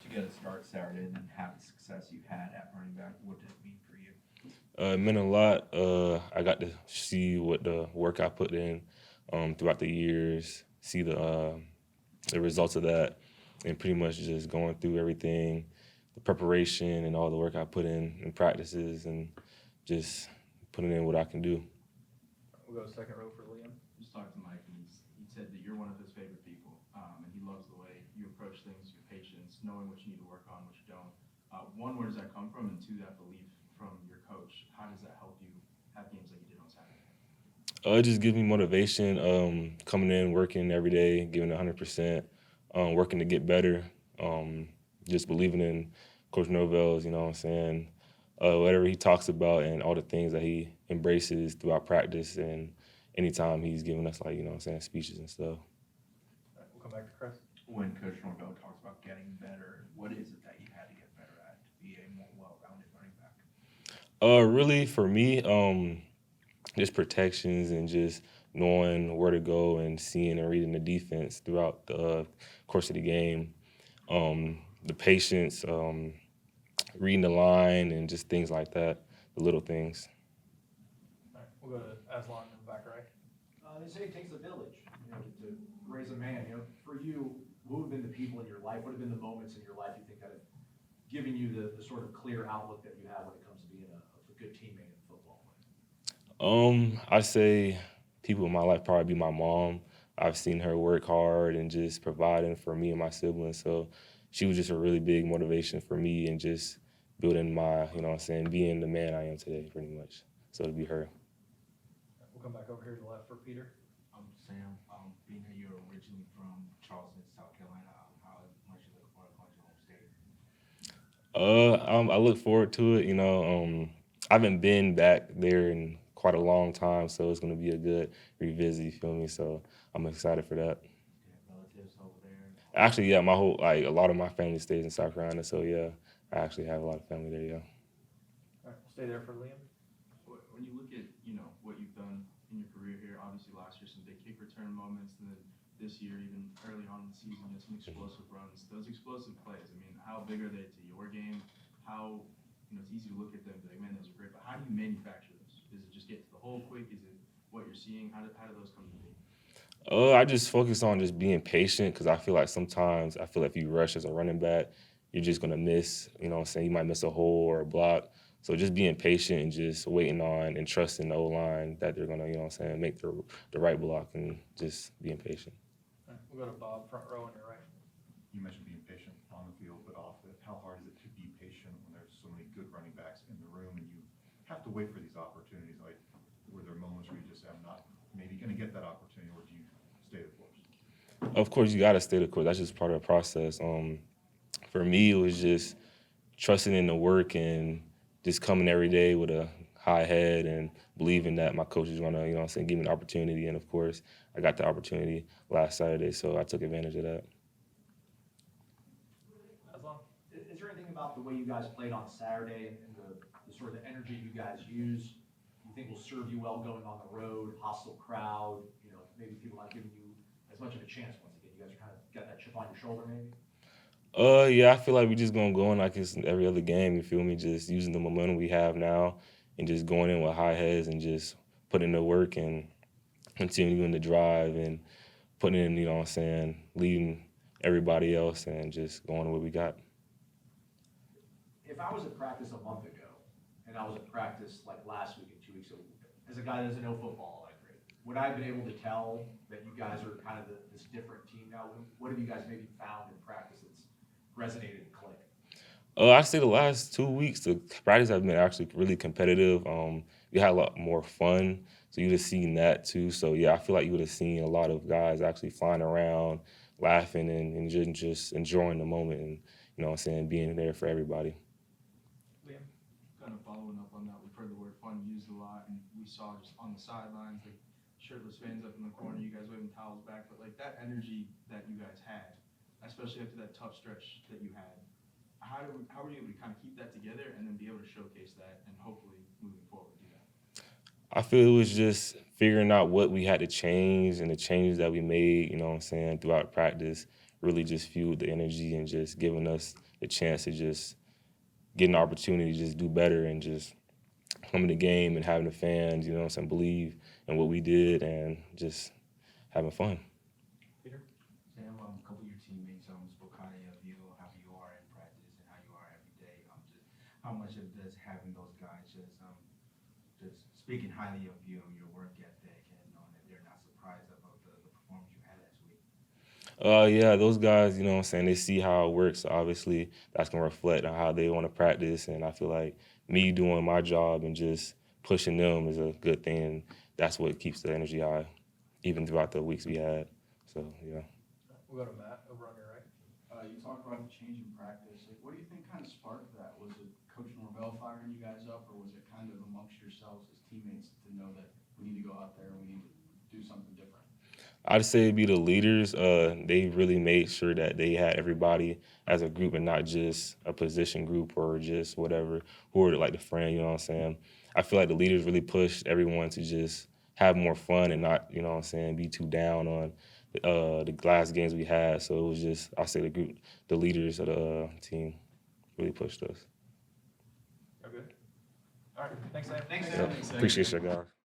to get a start Saturday and then have the success you had at running back? What did it mean for you? It meant a lot. I got to see what the work I put in throughout the years, see the results of that, and pretty much just going through everything, the preparation and all the work I put in practices, and just putting in what I can do. We'll go second row for Liam. Just talked to Mike, and he said that you're one of his favorite people, and he loves the way you approach things, your patience, knowing what you need to work on, what you don't. One, where does that come from? And two, that belief from your coach. How does that help you have games like you did on Saturday? It just gives me motivation, coming in, working every day, giving 100%, working to get better, just believing in Coach Norvell's, you know what I'm saying, whatever he talks about and all the things that he embraces throughout practice and anytime he's giving us, like, you know what I'm saying, speeches and stuff. All right, we'll come back to Chris. When Coach Norvell talks about getting better, what is it that you had to get better at to be a more well-rounded running back? Really, for me, just protections and just knowing where to go and seeing and reading the defense throughout the course of the game. The patience, reading the line, and just things like that, the little things. All right, we'll go to Aslan in the back right. They say it takes a village, to raise a man. For you, who have been the people in your life? What have been the moments in your life you think that have given you the sort of clear outlook that you have when it comes to being a good teammate in football? I say people in my life probably be my mom. I've seen her work hard and just providing for me and my siblings. So she was just a really big motivation for me and just building my, you know what I'm saying, being the man I am today, pretty much. So to be her. All right, we'll come back over here to the left for Peter. Sam, being that you're originally from Charleston, South Carolina, how much you look forward to going to home state? I look forward to it. I haven't been back there in quite a long time, so it's gonna be a good revisit. You feel me? So I'm excited for that. Do you have relatives over there? Actually, yeah, my whole a lot of my family stays in South Carolina, so yeah, I actually have a lot of family there. Yeah. All right, we'll stay there for Liam. When you look at what you've done in your career here, obviously last year some big kick return moments, and then this year even early on in the season you had some explosive runs. Those explosive plays, I mean, how big are they to your game? How it's easy to look at them and be like, man, those are great, but how do you manufacture those? Is it just get to the hole quick? Is it what you're seeing? How do those come to be? I just focus on just being patient because I feel like sometimes if you rush as a running back, you're just gonna miss. You know what I'm saying? You might miss a hole or a block. So just being patient and just waiting on and trusting the O line that they're gonna, you know what I'm saying, make the right block and just being patient. All right, we'll go to Bob, front row on your right. You mentioned being patient on the field, but off it. How hard is it to be patient when there's so many good running backs in the room and you have to wait for these opportunities? Like, were there moments where you just say, I'm not maybe going to get that opportunity, or do you stay the course? Of course, you gotta stay the course. That's just part of the process. For me, it was just trusting in the work and just coming every day with a high head and believing that my coach is gonna, you know what I'm saying, give me an opportunity. And of course, I got the opportunity last Saturday, so I took advantage of that. Aslan. Is there anything about the way you guys played on Saturday and the sort of the energy you guys use you think will serve you well going on the road, hostile crowd, maybe people not giving you as much of a chance once again? You guys are kind of got that chip on your shoulder maybe? Yeah, I feel like we just gonna go in like it's every other game. You feel me? Just using the momentum we have now, and just going in with high heads and just putting in the work and continuing to drive and putting in, you know what I'm saying, leading everybody else and just going to what we got. If I was at practice a month ago, and I was at practice like last week and 2 weeks ago, as a guy that doesn't know football like great, would I have been able to tell that you guys are kind of this different team now? What have you guys maybe found in practice that's resonated and clicked? I say the last 2 weeks, the practice have been actually really competitive. We had a lot more fun, so you would have seen that too. So yeah, I feel like you would have seen a lot of guys actually flying around, laughing and just enjoying the moment and, you know what I'm saying, being there for everybody. Liam. Kind of following up on that, we've heard the word fun used a lot, and we saw just on the sidelines, like shirtless fans up in the corner, you guys waving towels back, but like that energy that you guys had, especially after that tough stretch that you had, how were you able to kind of keep that together and then be able to showcase that and hopefully moving forward do that? I feel it was just figuring out what we had to change and the changes that we made, you know what I'm saying, throughout practice really just fueled the energy and just giving us the chance to just get an opportunity to just do better and just come in the game and having the fans, you know what I'm saying, believe in what we did and just having fun. Peter? Sam, a couple of your teammates spoke highly of you, how you are in practice and how you are every day. Just how much of does having those guys just speaking highly of you and your work ethic and knowing that they're not surprised about the performance you had last week? Yeah, those guys, you know what I'm saying, they see how it works. Obviously, that's going to reflect on how they want to practice. And I feel like me doing my job and just pushing them is a good thing. And that's what keeps the energy high, even throughout the weeks we had. So, yeah. We'll go to Matt over on your right. You talked about the change in practice. Like, what do you think kind of sparked that? Was it Coach Norvell firing you guys up, or was it kind of amongst yourselves as teammates to know that we need to go out there and we need to do something different? I'd say it'd be the leaders. They really made sure that they had everybody as a group and not just a position group or just whatever, who are like the friend, you know what I'm saying? I feel like the leaders really pushed everyone to just have more fun and not, you know what I'm saying, be too down on the last games we had. So it was just, I say the leaders of the team really pushed us. All good? All right, thanks, Sam. Thanks, Yep. Sam. Appreciate you guys.